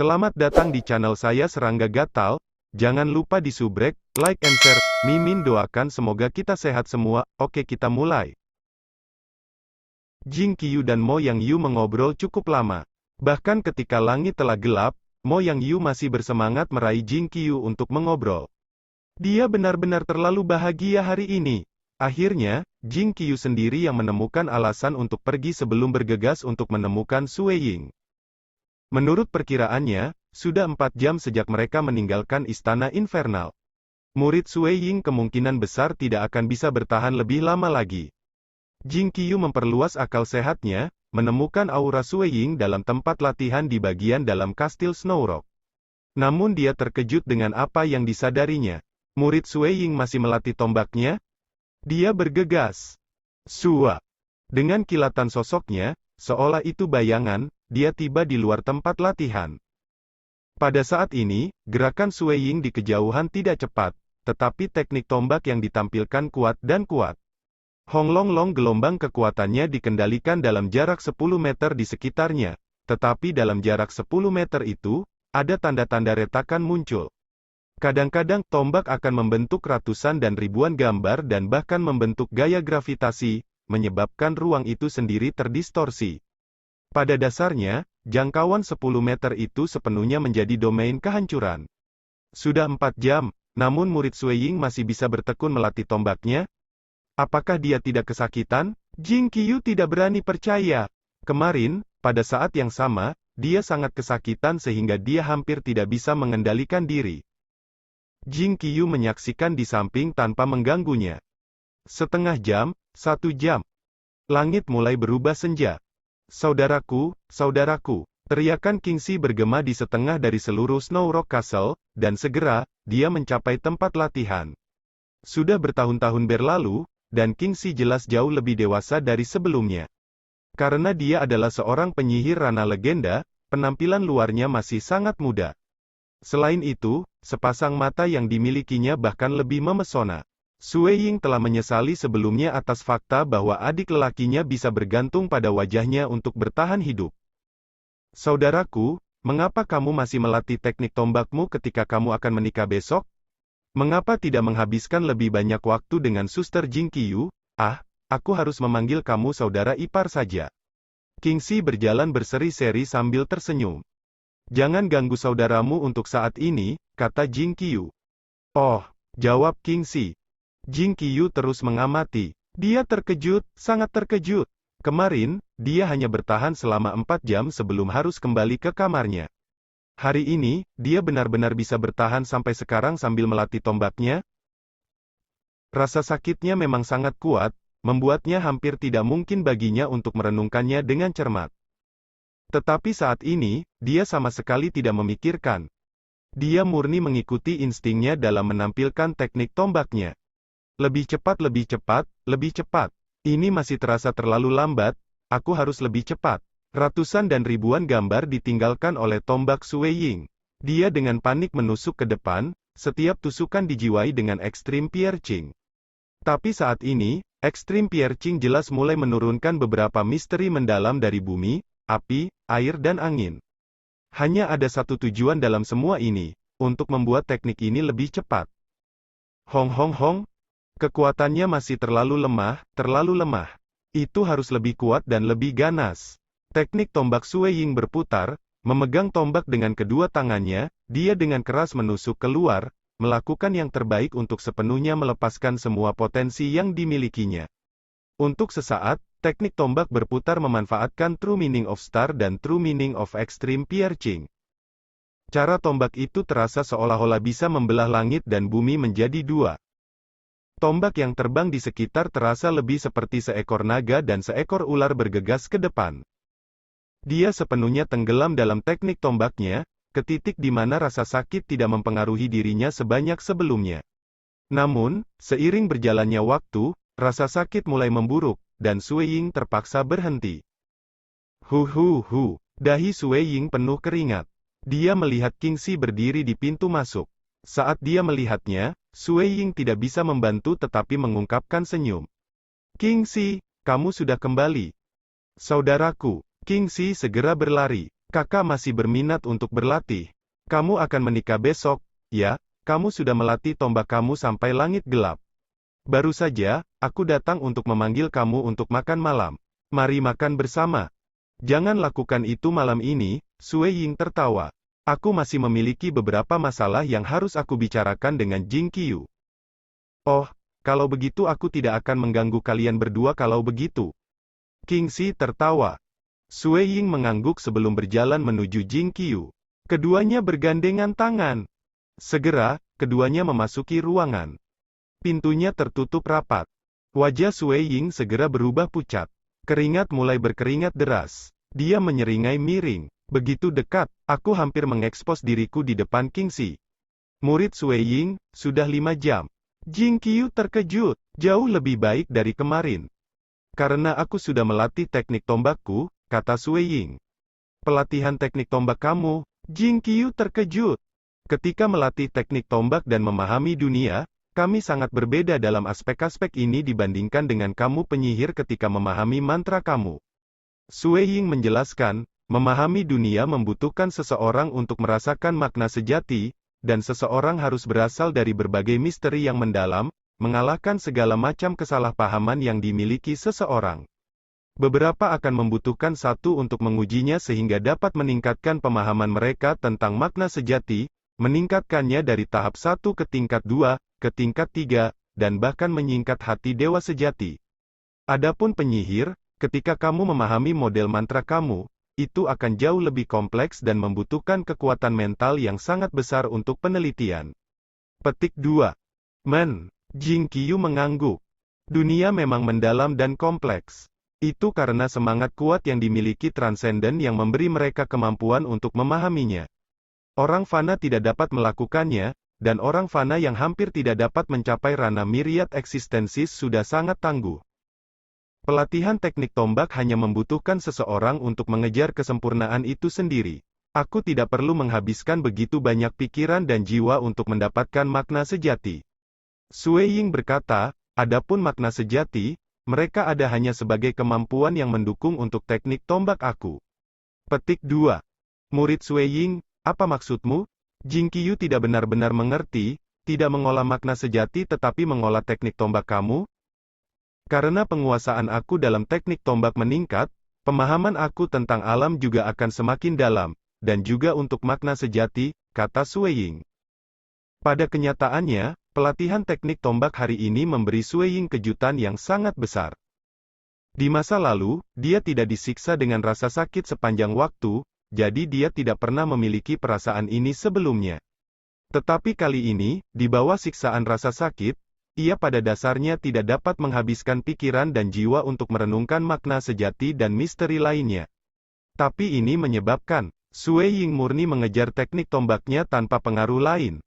Selamat datang di channel saya Serangga Gatal. Jangan lupa di subrek, like and share. Mimin doakan semoga kita sehat semua. Oke, kita mulai. Jing Qiyu dan Mo Yang Yu mengobrol cukup lama. Bahkan ketika langit telah gelap, Mo Yang Yu masih bersemangat meraih Jing Qiyu untuk mengobrol. Dia benar-benar terlalu bahagia hari ini. Akhirnya, Jing Qiyu sendiri yang menemukan alasan untuk pergi sebelum bergegas untuk menemukan Sue Ying. Menurut perkiraannya, sudah 4 jam sejak mereka meninggalkan Istana Infernal. Murid Sue Ying kemungkinan besar tidak akan bisa bertahan lebih lama lagi. Jing Qiyu memperluas akal sehatnya, menemukan aura Sue Ying dalam tempat latihan di bagian dalam kastil Snow Rock. Namun dia terkejut dengan apa yang disadarinya. Murid Sue Ying masih melatih tombaknya. Dia bergegas. Sua. Dengan kilatan sosoknya, seolah itu bayangan, dia tiba di luar tempat latihan. Pada saat ini, gerakan Sue Ying di kejauhan tidak cepat, tetapi teknik tombak yang ditampilkan kuat dan kuat. Hong Long Long gelombang kekuatannya dikendalikan dalam jarak 10 meter di sekitarnya, tetapi dalam jarak 10 meter itu, ada tanda-tanda retakan muncul. Kadang-kadang tombak akan membentuk ratusan dan ribuan gambar dan bahkan membentuk gaya gravitasi, menyebabkan ruang itu sendiri terdistorsi. Pada dasarnya, jangkauan 10 meter itu sepenuhnya menjadi domain kehancuran. Sudah 4 jam, namun murid Sue Ying masih bisa bertekun melatih tombaknya. Apakah dia tidak kesakitan? Jing Qiyu tidak berani percaya. Kemarin, pada saat yang sama, dia sangat kesakitan sehingga dia hampir tidak bisa mengendalikan diri. Jing Qiyu menyaksikan di samping tanpa mengganggunya. Setengah jam, 1 jam. Langit mulai berubah senja. Saudaraku, saudaraku, teriakan Kingxi bergema di setengah dari seluruh Snow Rock Castle, dan segera, dia mencapai tempat latihan. Sudah bertahun-tahun berlalu, dan Kingxi jelas jauh lebih dewasa dari sebelumnya. Karena dia adalah seorang penyihir rana legenda, penampilan luarnya masih sangat muda. Selain itu, sepasang mata yang dimilikinya bahkan lebih memesona. Sue Ying telah menyesali sebelumnya atas fakta bahwa adik lelakinya bisa bergantung pada wajahnya untuk bertahan hidup. Saudaraku, mengapa kamu masih melatih teknik tombakmu ketika kamu akan menikah besok? Mengapa tidak menghabiskan lebih banyak waktu dengan Suster Jing Qiyu? Aku harus memanggil kamu saudara ipar saja. Kingxi berjalan berseri-seri sambil tersenyum. Jangan ganggu saudaramu untuk saat ini, kata Jing Qiyu. Oh, jawab Kingxi. Jing Qiyu terus mengamati. Dia terkejut, sangat terkejut. Kemarin, dia hanya bertahan selama 4 jam sebelum harus kembali ke kamarnya. Hari ini, dia benar-benar bisa bertahan sampai sekarang sambil melatih tombaknya. Rasa sakitnya memang sangat kuat, membuatnya hampir tidak mungkin baginya untuk merenungkannya dengan cermat. Tetapi saat ini, dia sama sekali tidak memikirkan. Dia murni mengikuti instingnya dalam menampilkan teknik tombaknya. Lebih cepat, lebih cepat, lebih cepat. Ini masih terasa terlalu lambat, aku harus lebih cepat. Ratusan dan ribuan gambar ditinggalkan oleh tombak Sue Ying. Dia dengan panik menusuk ke depan, setiap tusukan dijiwai dengan Extreme Piercing. Tapi saat ini, Extreme Piercing jelas mulai menurunkan beberapa misteri mendalam dari bumi, api, air dan angin. Hanya ada satu tujuan dalam semua ini, untuk membuat teknik ini lebih cepat. Hong hong hong. Kekuatannya masih terlalu lemah, terlalu lemah. Itu harus lebih kuat dan lebih ganas. Teknik tombak Sue Ying berputar, memegang tombak dengan kedua tangannya, dia dengan keras menusuk keluar, melakukan yang terbaik untuk sepenuhnya melepaskan semua potensi yang dimilikinya. Untuk sesaat, teknik tombak berputar memanfaatkan True Meaning of Star dan True Meaning of Extreme Piercing. Cara tombak itu terasa seolah-olah bisa membelah langit dan bumi menjadi dua. Tombak yang terbang di sekitar terasa lebih seperti seekor naga dan seekor ular bergegas ke depan. Dia sepenuhnya tenggelam dalam teknik tombaknya, ke titik di mana rasa sakit tidak mempengaruhi dirinya sebanyak sebelumnya. Namun, seiring berjalannya waktu, rasa sakit mulai memburuk, dan Sue Ying terpaksa berhenti. Dahi Sue Ying penuh keringat. Dia melihat Kingxi berdiri di pintu masuk. Saat dia melihatnya, Sue Ying tidak bisa membantu tetapi mengungkapkan senyum. Kingxi, kamu sudah kembali. Saudaraku, Kingxi segera berlari. Kakak masih berminat untuk berlatih. Kamu akan menikah besok, ya? Kamu sudah melatih tombak kamu sampai langit gelap. Baru saja, aku datang untuk memanggil kamu untuk makan malam. Mari makan bersama. Jangan lakukan itu malam ini, Sui Ying tertawa. Aku masih memiliki beberapa masalah yang harus aku bicarakan dengan Jing Qiu. Oh, kalau begitu aku tidak akan mengganggu kalian berdua kalau begitu. Kingxi tertawa. Sui Ying mengangguk sebelum berjalan menuju Jing Qiu. Keduanya bergandengan tangan. Segera, keduanya memasuki ruangan. Pintunya tertutup rapat. Wajah Sui Ying segera berubah pucat. Keringat mulai berkeringat deras. Dia menyeringai miring. Begitu dekat, aku hampir mengekspos diriku di depan Kingxi. Murid Sui Ying, sudah 5 jam. Jing Qiu terkejut, jauh lebih baik dari kemarin. Karena aku sudah melatih teknik tombakku, kata Sui Ying. Pelatihan teknik tombak kamu? Jing Qiu terkejut. Ketika melatih teknik tombak dan memahami dunia, kami sangat berbeda dalam aspek-aspek ini dibandingkan dengan kamu penyihir ketika memahami mantra kamu. Sui Ying menjelaskan, memahami dunia membutuhkan seseorang untuk merasakan makna sejati, dan seseorang harus berasal dari berbagai misteri yang mendalam, mengalahkan segala macam kesalahpahaman yang dimiliki seseorang. Beberapa akan membutuhkan satu untuk mengujinya sehingga dapat meningkatkan pemahaman mereka tentang makna sejati, meningkatkannya dari tahap 1 ke tingkat 2, ke tingkat 3, dan bahkan menyingkat hati dewa sejati. Adapun penyihir, ketika kamu memahami model mantra kamu, itu akan jauh lebih kompleks dan membutuhkan kekuatan mental yang sangat besar untuk penelitian. Petik 2. Jing Qiu mengangguk. Dunia memang mendalam dan kompleks. Itu karena semangat kuat yang dimiliki transenden yang memberi mereka kemampuan untuk memahaminya. Orang fana tidak dapat melakukannya, dan orang fana yang hampir tidak dapat mencapai ranah myriad eksistensis sudah sangat tangguh. Pelatihan teknik tombak hanya membutuhkan seseorang untuk mengejar kesempurnaan itu sendiri. Aku tidak perlu menghabiskan begitu banyak pikiran dan jiwa untuk mendapatkan makna sejati. Sui Ying berkata, adapun makna sejati, mereka ada hanya sebagai kemampuan yang mendukung untuk teknik tombak aku. Petik 2. Murid Sui Ying, apa maksudmu? Jing Qiu tidak benar-benar mengerti, tidak mengolah makna sejati tetapi mengolah teknik tombak kamu? Karena penguasaan aku dalam teknik tombak meningkat, pemahaman aku tentang alam juga akan semakin dalam, dan juga untuk makna sejati, kata Sui Ying. Pada kenyataannya, pelatihan teknik tombak hari ini memberi Sui Ying kejutan yang sangat besar. Di masa lalu, dia tidak disiksa dengan rasa sakit sepanjang waktu, jadi dia tidak pernah memiliki perasaan ini sebelumnya. Tetapi kali ini, di bawah siksaan rasa sakit, ia pada dasarnya tidak dapat menghabiskan pikiran dan jiwa untuk merenungkan makna sejati dan misteri lainnya. Tapi ini menyebabkan, Sui Ying murni mengejar teknik tombaknya tanpa pengaruh lain.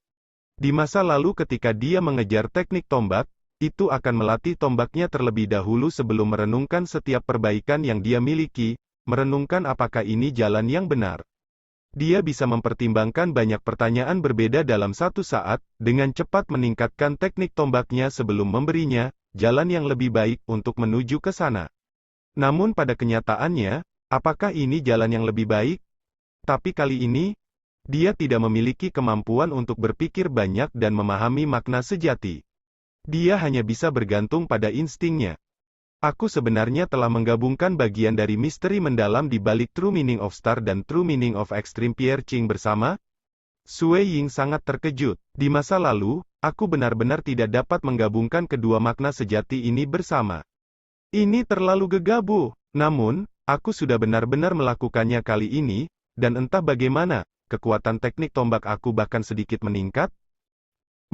Di masa lalu ketika dia mengejar teknik tombak, itu akan melatih tombaknya terlebih dahulu sebelum merenungkan setiap perbaikan yang dia miliki, merenungkan apakah ini jalan yang benar. Dia bisa mempertimbangkan banyak pertanyaan berbeda dalam satu saat, dengan cepat meningkatkan teknik tombaknya sebelum memberinya, jalan yang lebih baik untuk menuju ke sana. Namun pada kenyataannya, apakah ini jalan yang lebih baik? Tapi kali ini, dia tidak memiliki kemampuan untuk berpikir banyak dan memahami makna sejati. Dia hanya bisa bergantung pada instingnya. Aku sebenarnya telah menggabungkan bagian dari misteri mendalam di balik True Meaning of Star dan True Meaning of Extreme Piercing bersama. Sui Ying sangat terkejut. Di masa lalu, aku benar-benar tidak dapat menggabungkan kedua makna sejati ini bersama. Ini terlalu gegabah. Namun, aku sudah benar-benar melakukannya kali ini, dan entah bagaimana, kekuatan teknik tombak aku bahkan sedikit meningkat.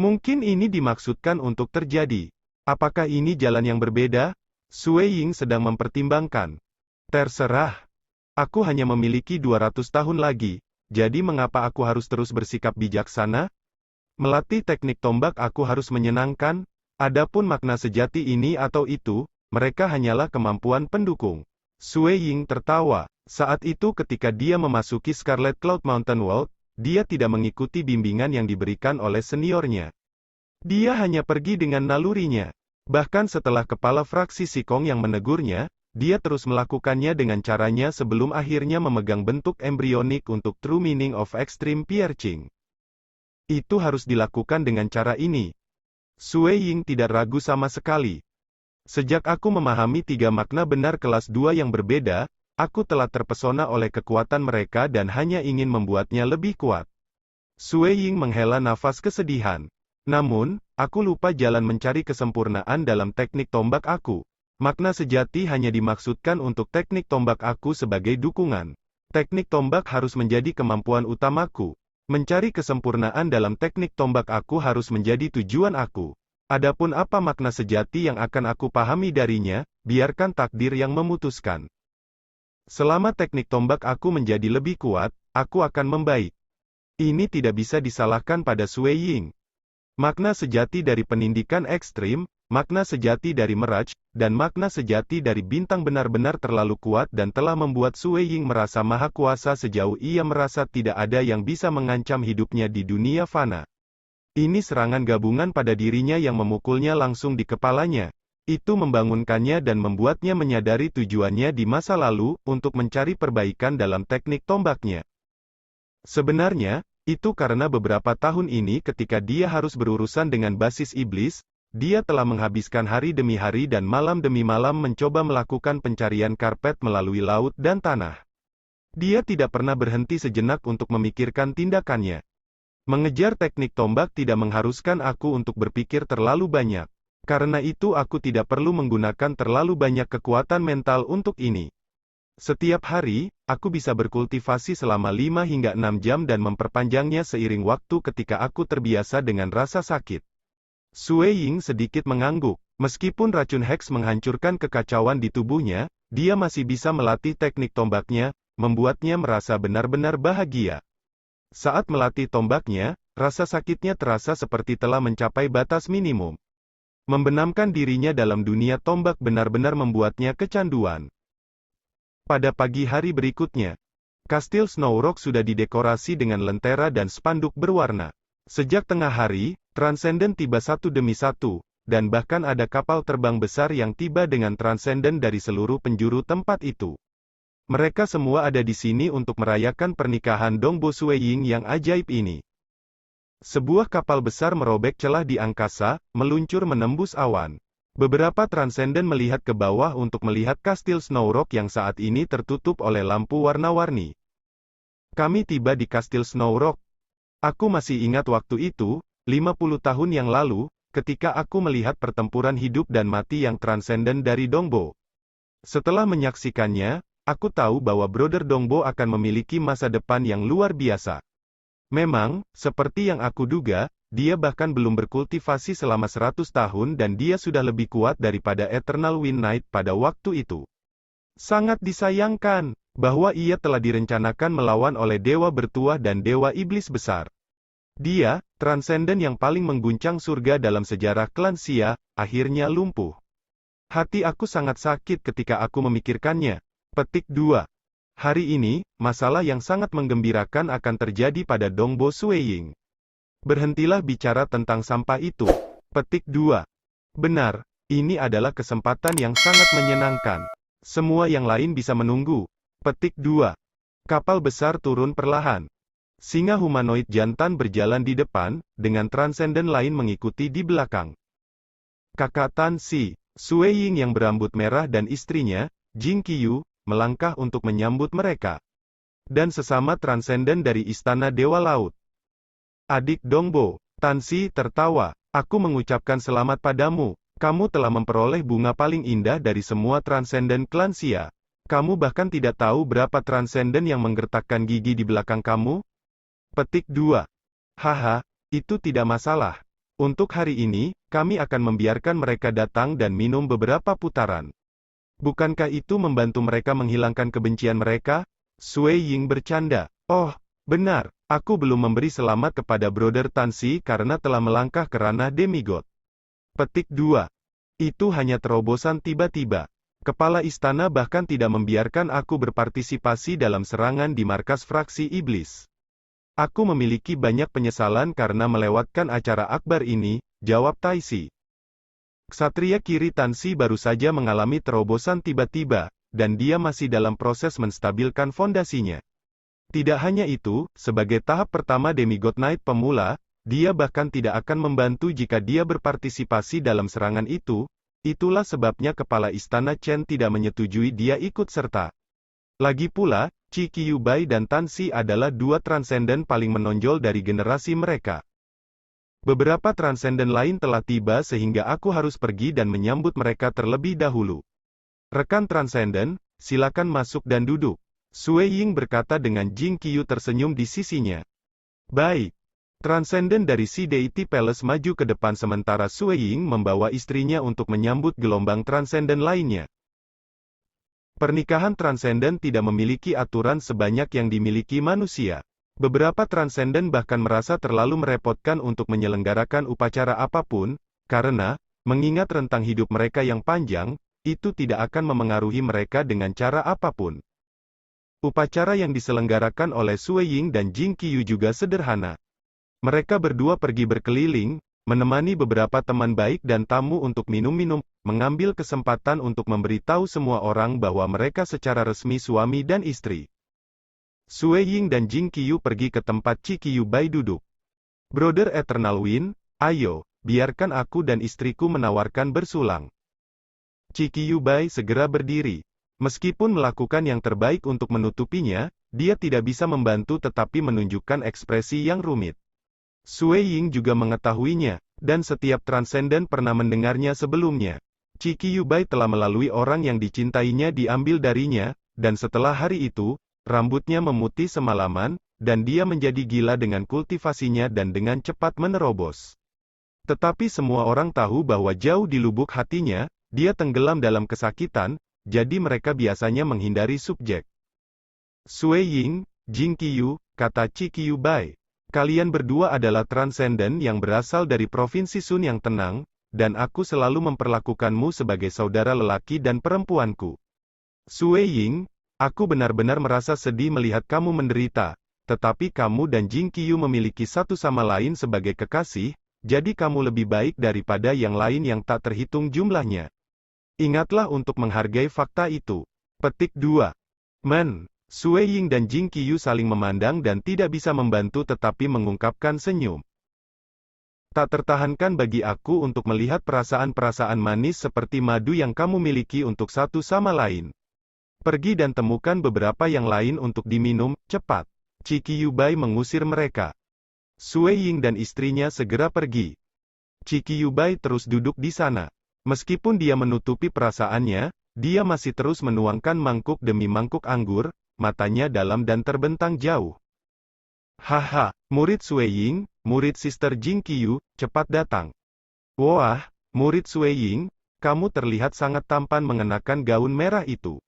Mungkin ini dimaksudkan untuk terjadi. Apakah ini jalan yang berbeda? Sui Ying sedang mempertimbangkan. Terserah. Aku hanya memiliki 200 tahun lagi, jadi mengapa aku harus terus bersikap bijaksana? Melatih teknik tombak aku harus menyenangkan, adapun makna sejati ini atau itu, mereka hanyalah kemampuan pendukung. Sui Ying tertawa. Saat itu ketika dia memasuki Scarlet Cloud Mountain World, dia tidak mengikuti bimbingan yang diberikan oleh seniornya. Dia hanya pergi dengan nalurinya. Bahkan setelah kepala fraksi Sikong yang menegurnya, dia terus melakukannya dengan caranya sebelum akhirnya memegang bentuk embrionik untuk True Meaning of Extreme Piercing. Itu harus dilakukan dengan cara ini. Sui Ying tidak ragu sama sekali. Sejak aku memahami 3 makna benar kelas 2 yang berbeda, aku telah terpesona oleh kekuatan mereka dan hanya ingin membuatnya lebih kuat. Sui Ying menghela nafas kesedihan. Namun, aku lupa jalan mencari kesempurnaan dalam teknik tombak aku. Makna sejati hanya dimaksudkan untuk teknik tombak aku sebagai dukungan. Teknik tombak harus menjadi kemampuan utamaku. Mencari kesempurnaan dalam teknik tombak aku harus menjadi tujuan aku. Adapun apa makna sejati yang akan aku pahami darinya, biarkan takdir yang memutuskan. Selama teknik tombak aku menjadi lebih kuat, aku akan membaik. Ini tidak bisa disalahkan pada Sui Ying. Makna sejati dari penindikan ekstrim, makna sejati dari Mirage, dan makna sejati dari bintang benar-benar terlalu kuat dan telah membuat Sui Ying merasa maha kuasa sejauh ia merasa tidak ada yang bisa mengancam hidupnya di dunia fana. Ini serangan gabungan pada dirinya yang memukulnya langsung di kepalanya. Itu membangunkannya dan membuatnya menyadari tujuannya di masa lalu, untuk mencari perbaikan dalam teknik tombaknya. Sebenarnya, itu karena beberapa tahun ini ketika dia harus berurusan dengan basis iblis, dia telah menghabiskan hari demi hari dan malam demi malam mencoba melakukan pencarian karpet melalui laut dan tanah. Dia tidak pernah berhenti sejenak untuk memikirkan tindakannya. Mengejar teknik tombak tidak mengharuskan aku untuk berpikir terlalu banyak. Karena itu aku tidak perlu menggunakan terlalu banyak kekuatan mental untuk ini. Setiap hari, aku bisa berkultivasi selama 5 hingga 6 jam dan memperpanjangnya seiring waktu ketika aku terbiasa dengan rasa sakit. Sui Ying sedikit mengangguk. Meskipun racun Hex menghancurkan kekacauan di tubuhnya, dia masih bisa melatih teknik tombaknya, membuatnya merasa benar-benar bahagia. Saat melatih tombaknya, rasa sakitnya terasa seperti telah mencapai batas minimum. Membenamkan dirinya dalam dunia tombak benar-benar membuatnya kecanduan. Pada pagi hari berikutnya, Kastil Snow Rock sudah didekorasi dengan lentera dan spanduk berwarna. Sejak tengah hari, Transcendent tiba satu demi satu, dan bahkan ada kapal terbang besar yang tiba dengan Transcendent dari seluruh penjuru tempat itu. Mereka semua ada di sini untuk merayakan pernikahan Dongbo Sui Ying yang ajaib ini. Sebuah kapal besar merobek celah di angkasa, meluncur menembus awan. Beberapa Transcendent melihat ke bawah untuk melihat Kastil Snow Rock yang saat ini tertutup oleh lampu warna-warni. Kami tiba di Kastil Snow Rock. Aku masih ingat waktu itu, 50 tahun yang lalu, ketika aku melihat pertempuran hidup dan mati yang Transcendent dari Dongbo. Setelah menyaksikannya, aku tahu bahwa Brother Dongbo akan memiliki masa depan yang luar biasa. Memang, seperti yang aku duga, dia bahkan belum berkultivasi selama 100 tahun dan dia sudah lebih kuat daripada Eternal Wind Knight pada waktu itu. Sangat disayangkan, bahwa ia telah direncanakan melawan oleh Dewa Bertuah dan Dewa Iblis Besar. Dia, Transcendent yang paling mengguncang surga dalam sejarah klan Xia, akhirnya lumpuh. Hati aku sangat sakit ketika aku memikirkannya. Petik 2. Hari ini, masalah yang sangat menggembirakan akan terjadi pada Dongbo Sui Ying. Berhentilah bicara tentang sampah itu. Petik 2. Benar, ini adalah kesempatan yang sangat menyenangkan. Semua yang lain bisa menunggu. Petik 2. Kapal besar turun perlahan. Singa humanoid jantan berjalan di depan, dengan Transcendent lain mengikuti di belakang. Kakak Tan Si, Sui Ying yang berambut merah dan istrinya, Jing Qiyu, melangkah untuk menyambut mereka. Dan sesama Transcendent dari Istana Dewa Laut. Adik Dongbo, Tan Si tertawa. Aku mengucapkan selamat padamu. Kamu telah memperoleh bunga paling indah dari semua Transcendent klan Xia. Kamu bahkan tidak tahu berapa Transcendent yang menggertakkan gigi di belakang kamu? Petik 2. Haha, itu tidak masalah. Untuk hari ini, kami akan membiarkan mereka datang dan minum beberapa putaran. Bukankah itu membantu mereka menghilangkan kebencian mereka? Sui Ying bercanda. Oh, benar. Aku belum memberi selamat kepada Brother Tan Si karena telah melangkah ke ranah demigod. Petik 2. Itu hanya terobosan tiba-tiba. Kepala istana bahkan tidak membiarkan aku berpartisipasi dalam serangan di markas fraksi iblis. Aku memiliki banyak penyesalan karena melewatkan acara akbar ini, jawab Tai Si. Ksatria kiri Tansi baru saja mengalami terobosan tiba-tiba, dan dia masih dalam proses menstabilkan fondasinya. Tidak hanya itu, sebagai tahap pertama Demigod Knight pemula, dia bahkan tidak akan membantu jika dia berpartisipasi dalam serangan itu. Itulah sebabnya Kepala Istana Chen tidak menyetujui dia ikut serta. Lagi pula, Qi Qiubai dan Tan Xi adalah dua transenden paling menonjol dari generasi mereka. Beberapa transenden lain telah tiba sehingga aku harus pergi dan menyambut mereka terlebih dahulu. Rekan transenden, silakan masuk dan duduk. Sui Ying berkata dengan Jing Qiu tersenyum di sisinya. Baik. Transenden dari Sea Deity Palace maju ke depan sementara Sui Ying membawa istrinya untuk menyambut gelombang transenden lainnya. Pernikahan transenden tidak memiliki aturan sebanyak yang dimiliki manusia. Beberapa transenden bahkan merasa terlalu merepotkan untuk menyelenggarakan upacara apapun, karena, mengingat rentang hidup mereka yang panjang, itu tidak akan memengaruhi mereka dengan cara apapun. Upacara yang diselenggarakan oleh Sui Ying dan Jing Qiu juga sederhana. Mereka berdua pergi berkeliling, menemani beberapa teman baik dan tamu untuk minum-minum, mengambil kesempatan untuk memberitahu semua orang bahwa mereka secara resmi suami dan istri. Sui Ying dan Jing Qiu pergi ke tempat Qi Qiubai duduk. Brother Eternal Wind, ayo, biarkan aku dan istriku menawarkan bersulang. Qi Qiubai segera berdiri. Meskipun melakukan yang terbaik untuk menutupinya, dia tidak bisa membantu tetapi menunjukkan ekspresi yang rumit. Sui Ying juga mengetahuinya, dan setiap transenden pernah mendengarnya sebelumnya. Qi Qiubai telah melalui orang yang dicintainya diambil darinya, dan setelah hari itu, rambutnya memutih semalaman, dan dia menjadi gila dengan kultivasinya dan dengan cepat menerobos. Tetapi semua orang tahu bahwa jauh di lubuk hatinya, dia tenggelam dalam kesakitan, jadi mereka biasanya menghindari subjek. Sui Ying, Jing Qiu, kata Qi Qiubai. Kalian berdua adalah transenden yang berasal dari Provinsi Sun yang tenang, dan aku selalu memperlakukanmu sebagai saudara lelaki dan perempuanku. Sui Ying, aku benar-benar merasa sedih melihat kamu menderita, tetapi kamu dan Jing Qiu memiliki satu sama lain sebagai kekasih, jadi kamu lebih baik daripada yang lain yang tak terhitung jumlahnya. Ingatlah untuk menghargai fakta itu. Petik 2. Sui Ying dan Jing Qiu saling memandang dan tidak bisa membantu tetapi mengungkapkan senyum. Tak tertahankan bagi aku untuk melihat perasaan-perasaan manis seperti madu yang kamu miliki untuk satu sama lain. Pergi dan temukan beberapa yang lain untuk diminum, cepat. Qi Qiubai mengusir mereka. Sui Ying dan istrinya segera pergi. Qi Qiubai terus duduk di sana. Meskipun dia menutupi perasaannya, dia masih terus menuangkan mangkuk demi mangkuk anggur, matanya dalam dan terbentang jauh. Haha, murid Sui Ying, murid Sister Jing Qiu, cepat datang. Wah, murid Sui Ying, kamu terlihat sangat tampan mengenakan gaun merah itu.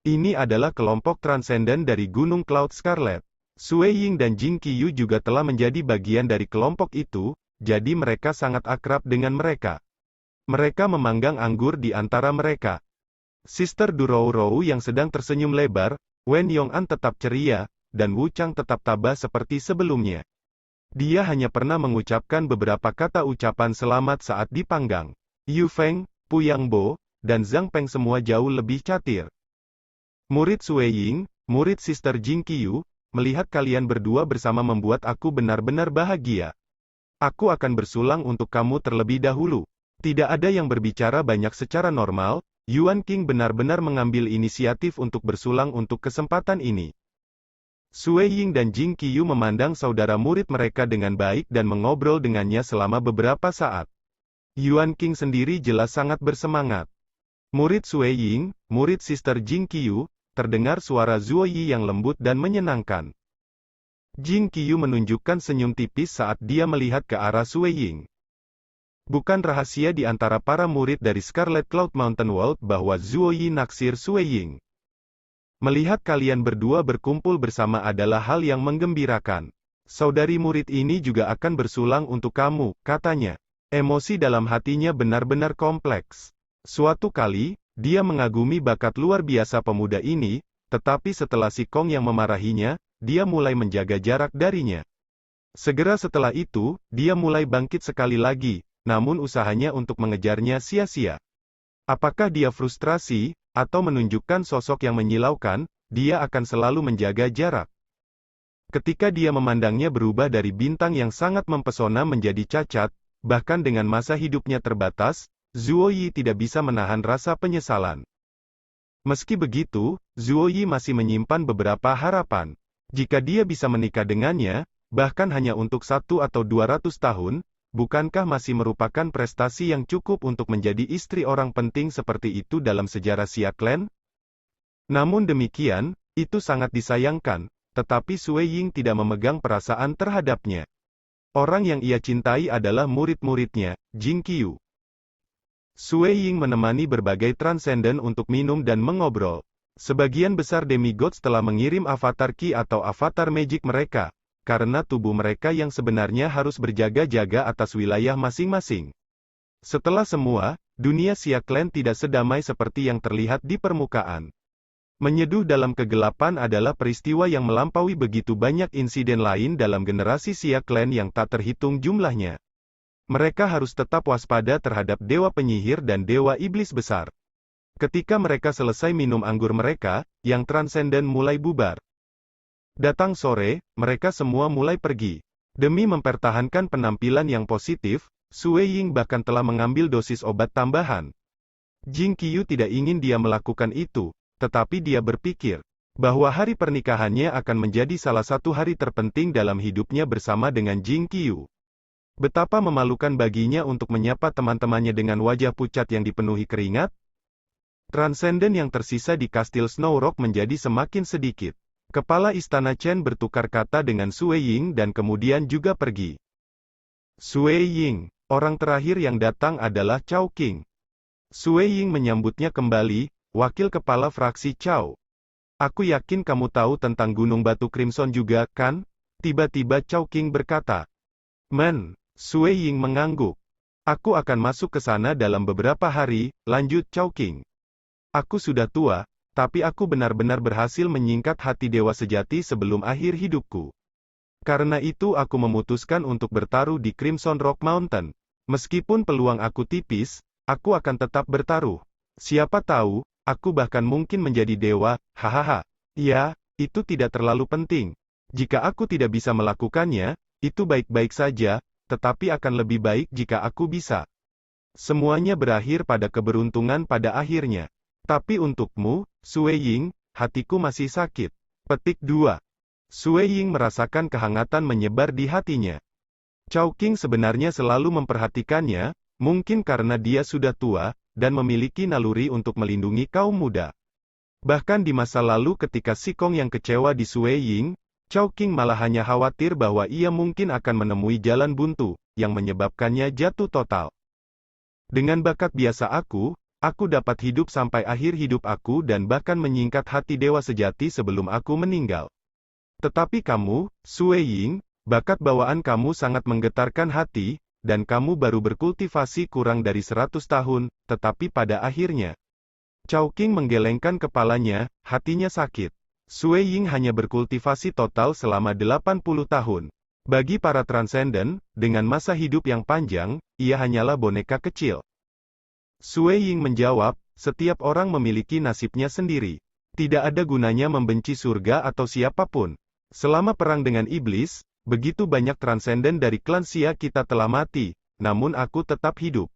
Ini adalah kelompok transenden dari Gunung Cloud Scarlet. Sui Ying dan Jing Qiu juga telah menjadi bagian dari kelompok itu, jadi mereka sangat akrab dengan mereka. Mereka memanggang anggur di antara mereka. Sister Du Rou yang sedang tersenyum lebar, Wen Yong'an tetap ceria, dan Wu Chang tetap tabah seperti sebelumnya. Dia hanya pernah mengucapkan beberapa kata ucapan selamat saat dipanggang. Yu Feng, Pu Yangbo, dan Zhang Peng semua jauh lebih catir. Murid Sui Ying, murid Sister Jing Qiu, melihat kalian berdua bersama membuat aku benar-benar bahagia. Aku akan bersulang untuk kamu terlebih dahulu. Tidak ada yang berbicara banyak secara normal, Yuan King benar-benar mengambil inisiatif untuk bersulang untuk kesempatan ini. Sui Ying dan Jing Qiu memandang saudara murid mereka dengan baik dan mengobrol dengannya selama beberapa saat. Yuan King sendiri jelas sangat bersemangat. Murid Sui Ying, murid Sister Jing Qiu, terdengar suara Zuo Yi yang lembut dan menyenangkan. Jing Qiu menunjukkan senyum tipis saat dia melihat ke arah Sui Ying. Bukan rahasia di antara para murid dari Scarlet Cloud Mountain World bahwa Zuo Yi naksir Sui Ying. Melihat kalian berdua berkumpul bersama adalah hal yang menggembirakan. Saudari murid ini juga akan bersulang untuk kamu, katanya. Emosi dalam hatinya benar-benar kompleks. Suatu kali, dia mengagumi bakat luar biasa pemuda ini, tetapi setelah si Kong yang memarahinya, dia mulai menjaga jarak darinya. Segera setelah itu, dia mulai bangkit sekali lagi, namun usahanya untuk mengejarnya sia-sia. Apakah dia frustrasi, atau menunjukkan sosok yang menyilaukan, dia akan selalu menjaga jarak. Ketika dia memandangnya berubah dari bintang yang sangat mempesona menjadi cacat, bahkan dengan masa hidupnya terbatas, Zuo Yi tidak bisa menahan rasa penyesalan. Meski begitu, Zuo Yi masih menyimpan beberapa harapan. Jika dia bisa menikah dengannya, bahkan hanya untuk 1 atau 200 tahun, bukankah masih merupakan prestasi yang cukup untuk menjadi istri orang penting seperti itu dalam sejarah Xia Clan? Namun demikian, itu sangat disayangkan, tetapi Sui Ying tidak memegang perasaan terhadapnya. Orang yang ia cintai adalah murid-muridnya, Jing Qiu. Sui Ying menemani berbagai transenden untuk minum dan mengobrol. Sebagian besar demigods telah mengirim avatar Qi atau avatar magic mereka, karena tubuh mereka yang sebenarnya harus berjaga-jaga atas wilayah masing-masing. Setelah semua, dunia Xia Clan tidak sedamai seperti yang terlihat di permukaan. Menyeduh dalam kegelapan adalah peristiwa yang melampaui begitu banyak insiden lain dalam generasi Xia Clan yang tak terhitung jumlahnya. Mereka harus tetap waspada terhadap dewa penyihir dan dewa iblis besar. Ketika mereka selesai minum anggur mereka, yang transenden mulai bubar. Datang sore, mereka semua mulai pergi. Demi mempertahankan penampilan yang positif, Sui Ying bahkan telah mengambil dosis obat tambahan. Jing Qiu tidak ingin dia melakukan itu, tetapi dia berpikir bahwa hari pernikahannya akan menjadi salah satu hari terpenting dalam hidupnya bersama dengan Jing Qiu. Betapa memalukan baginya untuk menyapa teman-temannya dengan wajah pucat yang dipenuhi keringat. Transenden yang tersisa di kastil Snow Rock menjadi semakin sedikit. Kepala istana Chen bertukar kata dengan Sui Ying dan kemudian juga pergi. Sui Ying, orang terakhir yang datang adalah Chao Qing. Sui Ying menyambutnya kembali, wakil kepala fraksi Chao. Aku yakin kamu tahu tentang Gunung Batu Crimson juga, kan? Tiba-tiba Chao Qing berkata. Sui Ying mengangguk. Aku akan masuk ke sana dalam beberapa hari, lanjut Chao Qing. Aku sudah tua, tapi aku benar-benar berhasil menyingkat hati dewa sejati sebelum akhir hidupku. Karena itu aku memutuskan untuk bertaruh di Crimson Rock Mountain. Meskipun peluang aku tipis, aku akan tetap bertaruh. Siapa tahu, aku bahkan mungkin menjadi dewa, hahaha. Ya, itu tidak terlalu penting. Jika aku tidak bisa melakukannya, itu baik-baik saja, tetapi akan lebih baik jika aku bisa. Semuanya berakhir pada keberuntungan pada akhirnya. Tapi untukmu, Sui Ying, hatiku masih sakit. Petik 2. Sui Ying merasakan kehangatan menyebar di hatinya. Chao Qing sebenarnya selalu memperhatikannya, mungkin karena dia sudah tua, dan memiliki naluri untuk melindungi kaum muda. Bahkan di masa lalu ketika Sikong yang kecewa di Sui Ying, Chao Qing malah hanya khawatir bahwa ia mungkin akan menemui jalan buntu, yang menyebabkannya jatuh total. Dengan bakat biasa aku dapat hidup sampai akhir hidup aku dan bahkan menyingkat hati dewa sejati sebelum aku meninggal. Tetapi kamu, Sui Ying, bakat bawaan kamu sangat menggetarkan hati, dan kamu baru berkultivasi kurang dari 100 tahun, tetapi pada akhirnya. Chao Qing menggelengkan kepalanya, hatinya sakit. Sui Ying hanya berkultivasi total selama 80 tahun. Bagi para transenden, dengan masa hidup yang panjang, ia hanyalah boneka kecil. Sui Ying menjawab, setiap orang memiliki nasibnya sendiri. Tidak ada gunanya membenci surga atau siapapun. Selama perang dengan iblis, begitu banyak transenden dari klan Xia kita telah mati, namun aku tetap hidup.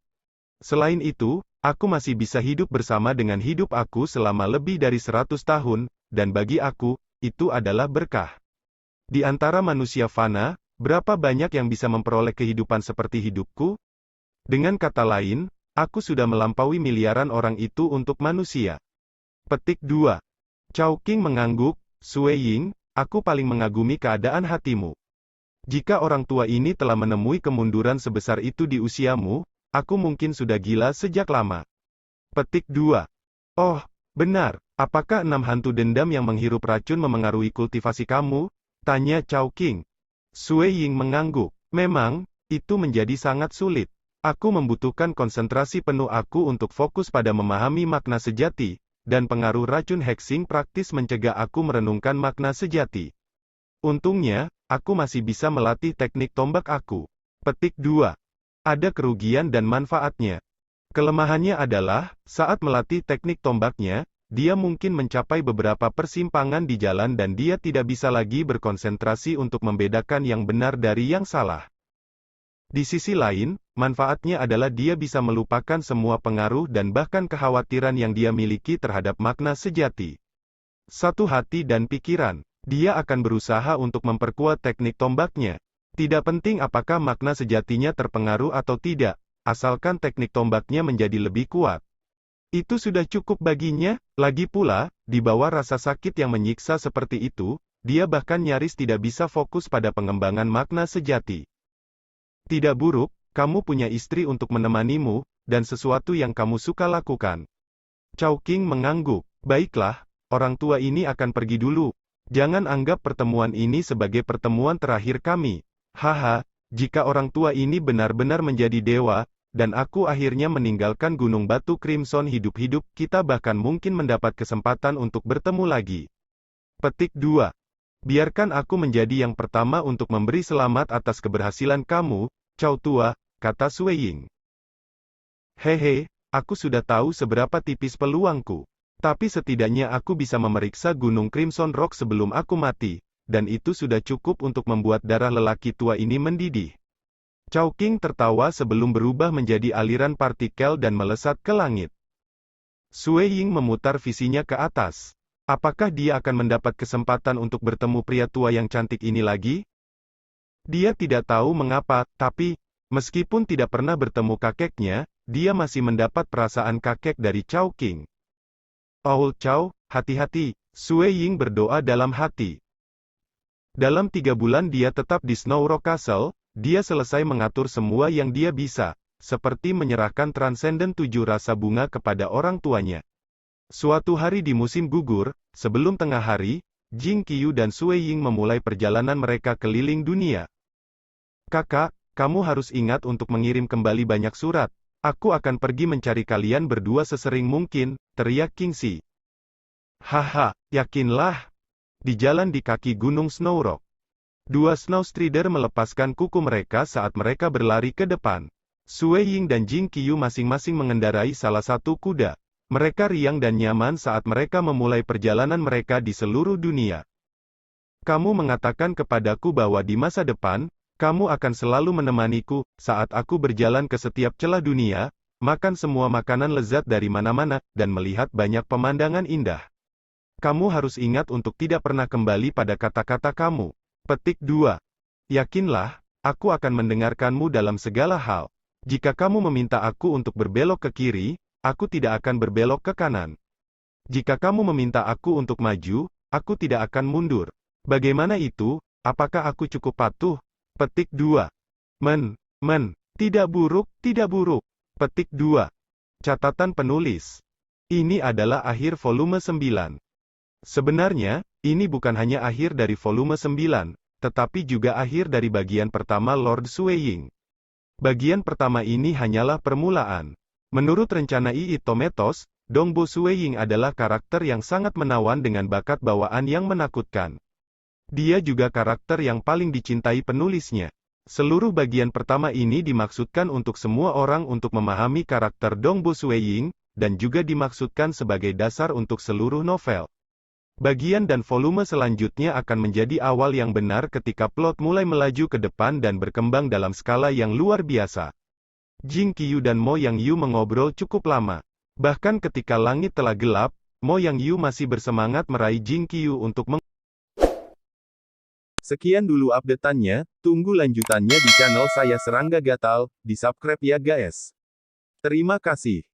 Selain itu, aku masih bisa hidup bersama dengan hidup aku selama lebih dari 100 tahun, dan bagi aku, itu adalah berkah. Di antara manusia fana, berapa banyak yang bisa memperoleh kehidupan seperti hidupku? Dengan kata lain, aku sudah melampaui miliaran orang itu untuk manusia. Petik 2. Chao Qing mengangguk, Sui Ying, aku paling mengagumi keadaan hatimu. Jika orang tua ini telah menemui kemunduran sebesar itu di usiamu, aku mungkin sudah gila sejak lama. Petik 2. Oh, benar, apakah 6 hantu dendam yang menghirup racun memengaruhi kultivasi kamu? Tanya Chao Qing. Sui Ying mengangguk. Memang, itu menjadi sangat sulit. Aku membutuhkan konsentrasi penuh aku untuk fokus pada memahami makna sejati, dan pengaruh racun hexing praktis mencegah aku merenungkan makna sejati. Untungnya, aku masih bisa melatih teknik tombak aku. Petik 2. Ada kerugian dan manfaatnya. Kelemahannya adalah, saat melatih teknik tombaknya, dia mungkin mencapai beberapa persimpangan di jalan dan dia tidak bisa lagi berkonsentrasi untuk membedakan yang benar dari yang salah. Di sisi lain, manfaatnya adalah dia bisa melupakan semua pengaruh dan bahkan kekhawatiran yang dia miliki terhadap makna sejati. Satu hati dan pikiran, dia akan berusaha untuk memperkuat teknik tombaknya. Tidak penting apakah makna sejatinya terpengaruh atau tidak, asalkan teknik tombaknya menjadi lebih kuat. Itu sudah cukup baginya. Lagi pula, di bawah rasa sakit yang menyiksa seperti itu, dia bahkan nyaris tidak bisa fokus pada pengembangan makna sejati. Tidak buruk, kamu punya istri untuk menemanimu, dan sesuatu yang kamu suka lakukan. Chowking mengangguk. Baiklah, orang tua ini akan pergi dulu. Jangan anggap pertemuan ini sebagai pertemuan terakhir kami. Haha, jika orang tua ini benar-benar menjadi dewa, dan aku akhirnya meninggalkan Gunung Batu Crimson hidup-hidup, kita bahkan mungkin mendapat kesempatan untuk bertemu lagi. Petik 2. Biarkan aku menjadi yang pertama untuk memberi selamat atas keberhasilan kamu, Chow tua, kata Sue Ying. Hehe, aku sudah tahu seberapa tipis peluangku. Tapi setidaknya aku bisa memeriksa Gunung Crimson Rock sebelum aku mati, dan itu sudah cukup untuk membuat darah lelaki tua ini mendidih. Chowking tertawa sebelum berubah menjadi aliran partikel dan melesat ke langit. Sue Ying memutar visinya ke atas. Apakah dia akan mendapat kesempatan untuk bertemu pria tua yang cantik ini lagi? Dia tidak tahu mengapa, tapi, meskipun tidak pernah bertemu kakeknya, dia masih mendapat perasaan kakek dari Chowking. Oh Chow, hati-hati, Sue Ying berdoa dalam hati. Dalam 3 bulan dia tetap di Snow Rock Castle, dia selesai mengatur semua yang dia bisa, seperti menyerahkan transenden 7 rasa bunga kepada orang tuanya. Suatu hari di musim gugur, sebelum tengah hari, Jing Qiyu dan Sue Ying memulai perjalanan mereka keliling dunia. Kakak, kamu harus ingat untuk mengirim kembali banyak surat. Aku akan pergi mencari kalian berdua sesering mungkin, teriak Kingxi. Haha, yakinlah. Di jalan di kaki Gunung Snow Rock, 2 Snow Strider melepaskan kuku mereka saat mereka berlari ke depan. Sue Ying dan Jing Qiyu masing-masing mengendarai salah satu kuda. Mereka riang dan nyaman saat mereka memulai perjalanan mereka di seluruh dunia. Kamu mengatakan kepadaku bahwa di masa depan, kamu akan selalu menemaniku, saat aku berjalan ke setiap celah dunia, makan semua makanan lezat dari mana-mana, dan melihat banyak pemandangan indah. Kamu harus ingat untuk tidak pernah kembali pada kata-kata kamu. Petik 2. Yakinlah, aku akan mendengarkanmu dalam segala hal. Jika kamu meminta aku untuk berbelok ke kiri, aku tidak akan berbelok ke kanan. Jika kamu meminta aku untuk maju, aku tidak akan mundur. Bagaimana itu? Apakah aku cukup patuh? Petik 2. Tidak buruk, tidak buruk. Petik 2. Catatan penulis. Ini adalah akhir volume 9. Sebenarnya, ini bukan hanya akhir dari volume 9, tetapi juga akhir dari bagian pertama Lord Sue Ying. Bagian pertama ini hanyalah permulaan. Menurut rencana Ii Tometos, Dongbo Sue Ying adalah karakter yang sangat menawan dengan bakat bawaan yang menakutkan. Dia juga karakter yang paling dicintai penulisnya. Seluruh bagian pertama ini dimaksudkan untuk semua orang untuk memahami karakter Dongbo Sue Ying, dan juga dimaksudkan sebagai dasar untuk seluruh novel. Bagian dan volume selanjutnya akan menjadi awal yang benar ketika plot mulai melaju ke depan dan berkembang dalam skala yang luar biasa. Jing Qiyu dan Mo Yang Yu mengobrol cukup lama. Bahkan ketika langit telah gelap, Mo Yang Yu masih bersemangat meraih Jing Qiyu untuk Sekian dulu update-annya, tunggu lanjutannya di channel saya Serangga Gatal, di subscribe ya guys. Terima kasih.